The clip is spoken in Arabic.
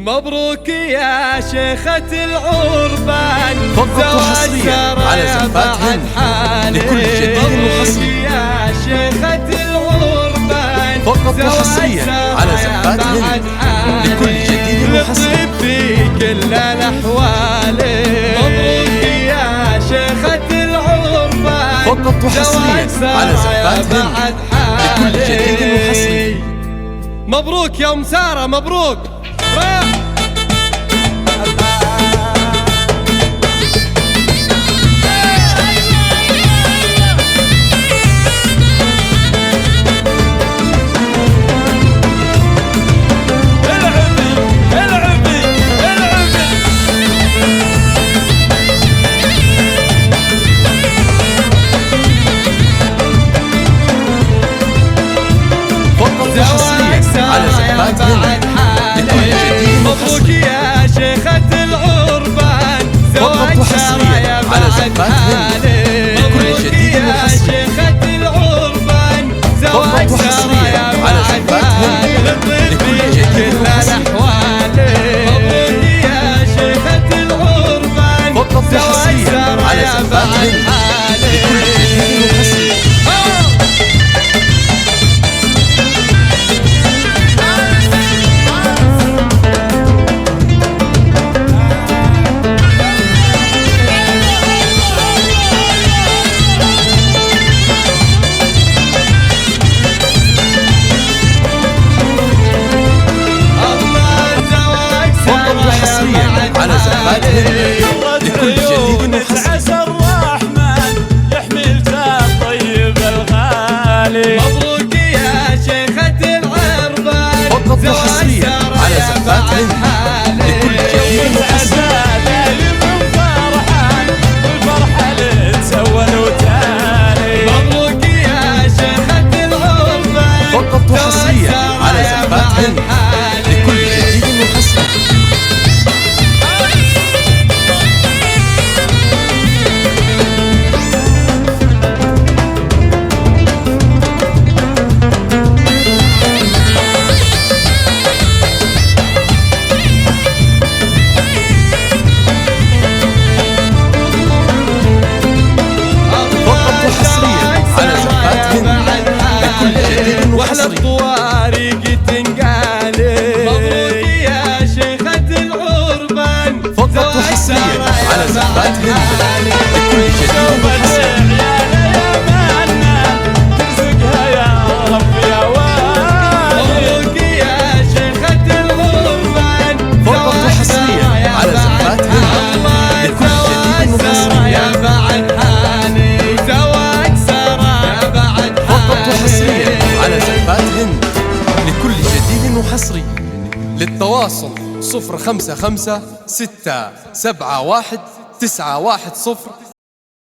مبروك يا شيخة العربان، فقط حصريا على زفات هند لكل جديد وحصري. يا شيخة العربان، فقط حصريا على زفات هند لكل جديد وحصري. في كل الأحوال مبروك يا شيخة العربان، فقط حصريا على زفات هند لكل جديد وحصري. مبروك يا أم سارة، مبروك. على زفات هند لكل جديد مبروك يا شيخة العربان، فقط حصريا على زفات هند لكل جديد وحصري. شيخة العربان، فقط حصريا على زفات هند لكل جديد وحصري. مبروك يا شيخة العربان، فقط حصريا على زفات هند لكل جديد وحصري. على زفات هند لكل جديد وحصري. الرحمن يحمي الطيب الغالي. مبروك يا شيخة العربان، فقط حصريا على زفات هند لكل جديد وحصري. دايم فرحان والفرحة لتسون وتالي. مبروك يا شيخة العربان، فقط حصريا على زفات هند لكل جديد وحصري. واحلى الطوارق تنقالي. مبروك يا شيخة العربان، فقط حصريا على زفات هند لكل جديد وحصري. ترزقها يا رب يا والي. مبروك يا شيخة العربان، فقط حصريا على زفات هند لكل جديد وحصري. يا بعد حالي زواج سارة يا بعد فقط حصريا على زفات هند لكل جديد وحصري. للتواصل 055 671 910